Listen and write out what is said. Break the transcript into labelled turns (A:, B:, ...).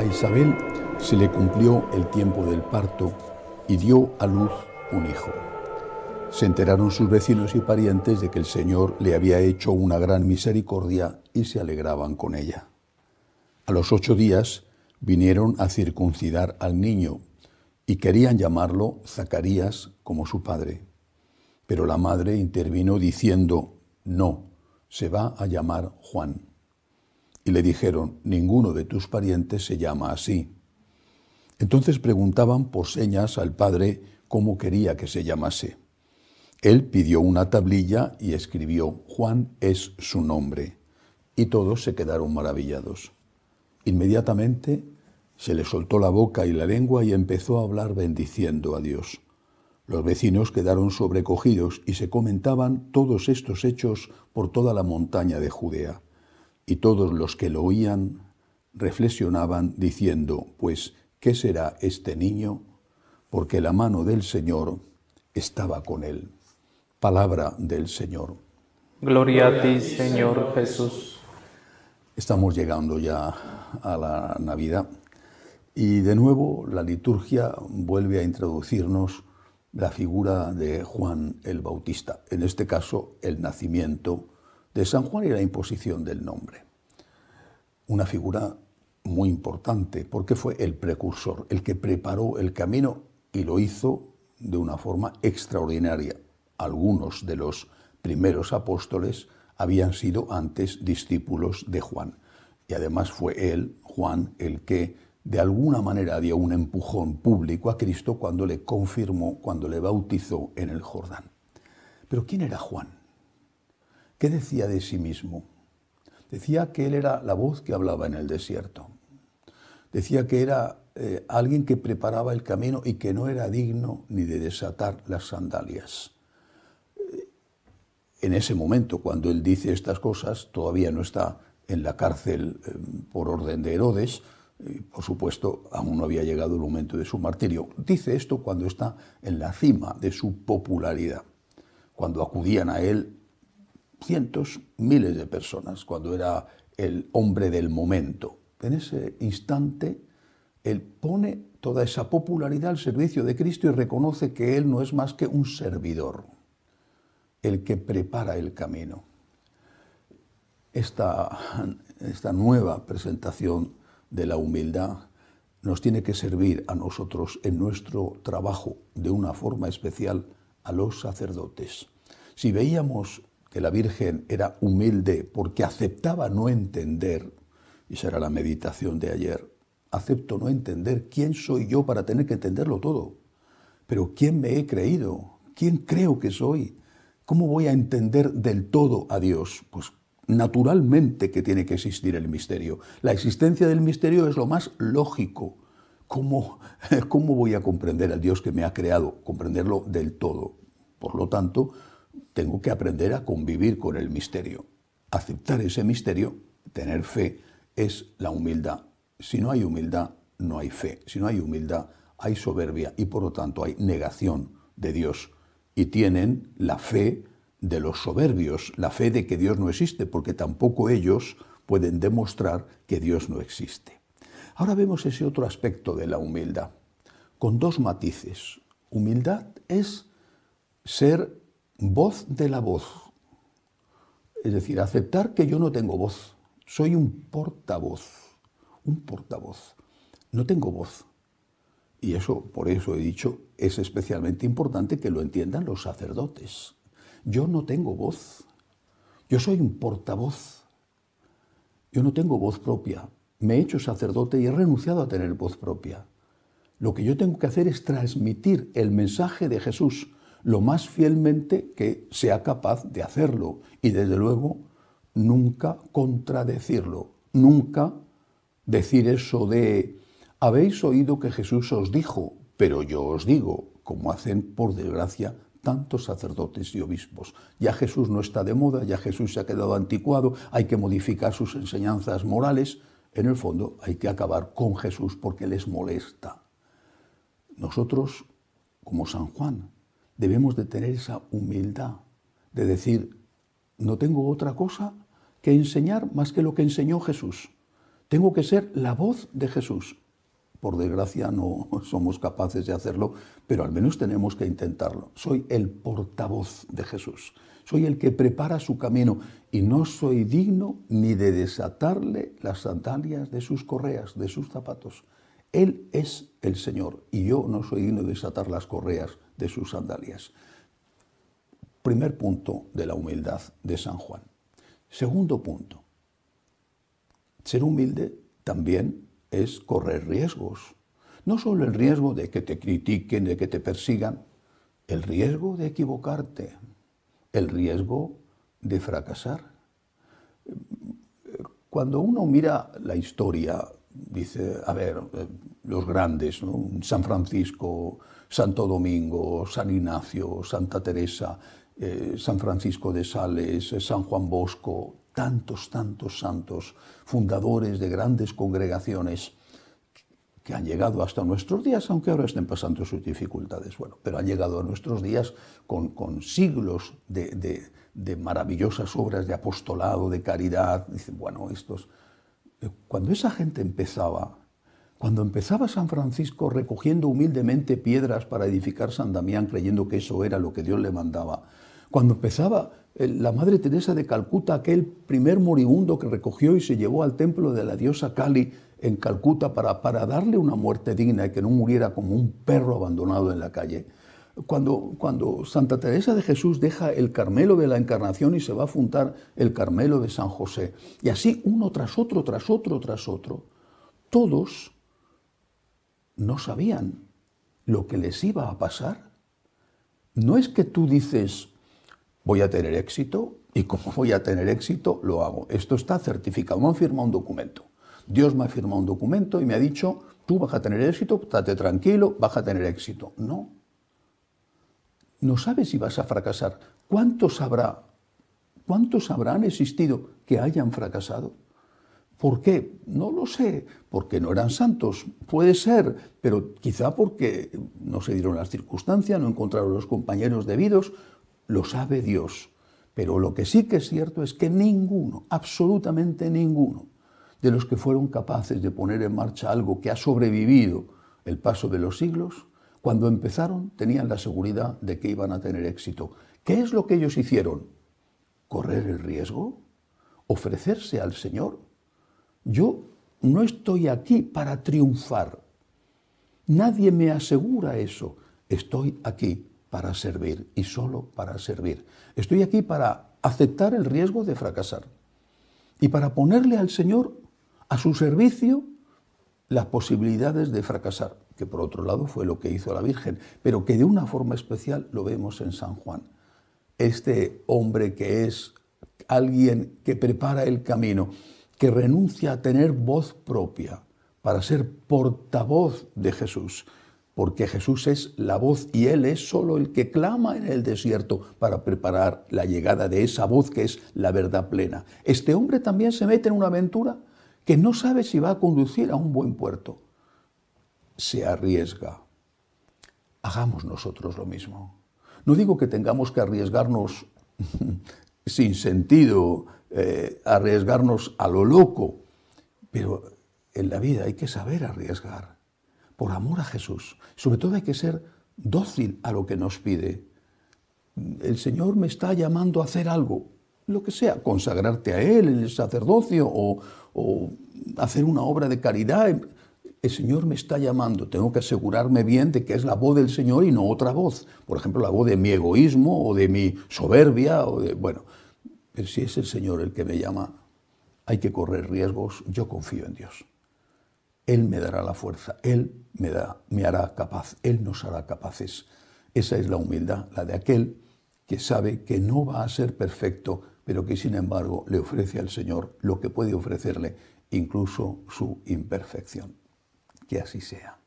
A: A Isabel se le cumplió el tiempo del parto y dio a luz un hijo. Se enteraron sus vecinos y parientes de que el Señor le había hecho una gran misericordia y se alegraban con ella. A los 8 días vinieron a circuncidar al niño y querían llamarlo Zacarías como su padre. Pero la madre intervino diciendo: no, se va a llamar Juan. Y le dijeron: ninguno de tus parientes se llama así. Entonces preguntaban por señas al padre cómo quería que se llamase. Él pidió una tablilla y escribió: Juan es su nombre. Y todos se quedaron maravillados. Inmediatamente se le soltó la boca y la lengua y empezó a hablar bendiciendo a Dios. Los vecinos quedaron sobrecogidos y se comentaban todos estos hechos por toda la montaña de Judea. Y todos los que lo oían reflexionaban diciendo: pues, ¿qué será este niño? Porque la mano del Señor estaba con él. Palabra del Señor.
B: Gloria a ti, Señor Jesús.
A: Estamos llegando ya a la Navidad y de nuevo la liturgia vuelve a introducirnos la figura de Juan el Bautista, en este caso el nacimiento de San Juan y la imposición del nombre. Una figura muy importante porque fue el precursor, el que preparó el camino y lo hizo de una forma extraordinaria. Algunos de los primeros apóstoles habían sido antes discípulos de Juan. Y además fue él, Juan, el que de alguna manera dio un empujón público a Cristo cuando le confirmó, cuando le bautizó en el Jordán. Pero ¿quién era Juan? ¿Qué decía de sí mismo? Decía que él era la voz que hablaba en el desierto. Decía que era alguien que preparaba el camino y que no era digno ni de desatar las sandalias. En ese momento, cuando él dice estas cosas, todavía no está en la cárcel por orden de Herodes. Por supuesto, aún no había llegado el momento de su martirio. Dice esto cuando está en la cima de su popularidad, cuando acudían a él cientos, miles de personas, cuando era el hombre del momento. En ese instante, él pone toda esa popularidad al servicio de Cristo y reconoce que él no es más que un servidor, el que prepara el camino. Esta nueva presentación de la humildad nos tiene que servir a nosotros en nuestro trabajo de una forma especial a los sacerdotes. Si veíamos que la Virgen era humilde porque aceptaba no entender, y esa era la meditación de ayer, acepto no entender quién soy yo para tener que entenderlo todo, pero quién me he creído, quién creo que soy, cómo voy a entender del todo a Dios. Pues naturalmente que tiene que existir el misterio. La existencia del misterio es lo más lógico. ¿Cómo voy a comprender al Dios que me ha creado? Comprenderlo del todo. Por lo tanto, tengo que aprender a convivir con el misterio. Aceptar ese misterio, tener fe, es la humildad. Si no hay humildad, no hay fe. Si no hay humildad, hay soberbia y por lo tanto hay negación de Dios. Y tienen la fe de los soberbios, la fe de que Dios no existe, porque tampoco ellos pueden demostrar que Dios no existe. Ahora vemos ese otro aspecto de la humildad, con dos matices. Humildad es ser voz de la voz, es decir, aceptar que yo no tengo voz, soy un portavoz, no tengo voz. Y eso, por eso he dicho, es especialmente importante que lo entiendan los sacerdotes. Yo no tengo voz, yo soy un portavoz, yo no tengo voz propia, me he hecho sacerdote y he renunciado a tener voz propia. Lo que yo tengo que hacer es transmitir el mensaje de Jesús lo más fielmente que sea capaz de hacerlo y desde luego nunca contradecirlo, nunca decir eso de habéis oído que Jesús os dijo, pero yo os digo, como hacen por desgracia tantos sacerdotes y obispos. Ya Jesús no está de moda, ya Jesús se ha quedado anticuado, hay que modificar sus enseñanzas morales. En el fondo hay que acabar con Jesús porque les molesta. Nosotros, como San Juan, debemos de tener esa humildad de decir, no tengo otra cosa que enseñar más que lo que enseñó Jesús. Tengo que ser la voz de Jesús. Por desgracia no somos capaces de hacerlo, pero al menos tenemos que intentarlo. Soy el portavoz de Jesús. Soy el que prepara su camino y no soy digno ni de desatarle las sandalias de sus correas, de sus zapatos. Él es el Señor y yo no soy digno de desatar las correas de sus sandalias. Primer punto de la humildad de San Juan. Segundo punto. Ser humilde también es correr riesgos. No solo el riesgo de que te critiquen, de que te persigan, el riesgo de equivocarte, el riesgo de fracasar. Cuando uno mira la historia, dice, a ver, los grandes, ¿no? San Francisco, Santo Domingo, San Ignacio, Santa Teresa, San Francisco de Sales, San Juan Bosco, tantos santos, fundadores de grandes congregaciones que han llegado hasta nuestros días, aunque ahora estén pasando sus dificultades, bueno, pero han llegado a nuestros días con siglos de maravillosas obras de apostolado, de caridad. Dicen, bueno, cuando esa gente cuando empezaba San Francisco recogiendo humildemente piedras para edificar San Damián, creyendo que eso era lo que Dios le mandaba, cuando empezaba la Madre Teresa de Calcuta, aquel primer moribundo que recogió y se llevó al templo de la diosa Kali en Calcuta para darle una muerte digna y que no muriera como un perro abandonado en la calle. Cuando Santa Teresa de Jesús deja el Carmelo de la Encarnación y se va a fundar el Carmelo de San José, y así uno tras otro, todos no sabían lo que les iba a pasar. No es que tú dices, voy a tener éxito, y como voy a tener éxito, lo hago. Esto está certificado, me han firmado un documento. Dios me ha firmado un documento y me ha dicho, tú vas a tener éxito, estate tranquilo, vas a tener éxito. No. No sabes si vas a fracasar. ¿Cuántos habrán existido que hayan fracasado? ¿Por qué? No lo sé. Porque no eran santos. Puede ser, pero quizá porque no se dieron las circunstancias, no encontraron los compañeros debidos. Lo sabe Dios. Pero lo que sí que es cierto es que ninguno, absolutamente ninguno, de los que fueron capaces de poner en marcha algo que ha sobrevivido el paso de los siglos, cuando empezaron tenían la seguridad de que iban a tener éxito. ¿Qué es lo que ellos hicieron? ¿Correr el riesgo? ¿Ofrecerse al Señor? Yo no estoy aquí para triunfar. Nadie me asegura eso. Estoy aquí para servir y solo para servir. Estoy aquí para aceptar el riesgo de fracasar y para ponerle al Señor a su servicio las posibilidades de fracasar, que por otro lado fue lo que hizo la Virgen, pero que de una forma especial lo vemos en San Juan. Este hombre que es alguien que prepara el camino, que renuncia a tener voz propia para ser portavoz de Jesús, porque Jesús es la voz y Él es solo el que clama en el desierto para preparar la llegada de esa voz que es la verdad plena. Este hombre también se mete en una aventura que no sabe si va a conducir a un buen puerto. Se arriesga. Hagamos nosotros lo mismo. No digo que tengamos que arriesgarnos sin sentido, arriesgarnos a lo loco, pero en la vida hay que saber arriesgar por amor a Jesús. Sobre todo hay que ser dócil a lo que nos pide. El Señor me está llamando a hacer algo, lo que sea, consagrarte a Él en el sacerdocio o hacer una obra de caridad. El Señor me está llamando, tengo que asegurarme bien de que es la voz del Señor y no otra voz. Por ejemplo, la voz de mi egoísmo o de mi soberbia, bueno, pero si es el Señor el que me llama, hay que correr riesgos. Yo confío en Dios. Él me dará la fuerza, Él me hará capaz, Él nos hará capaces. Esa es la humildad, la de aquel que sabe que no va a ser perfecto, pero que sin embargo le ofrece al Señor lo que puede ofrecerle, incluso su imperfección. Que así sea.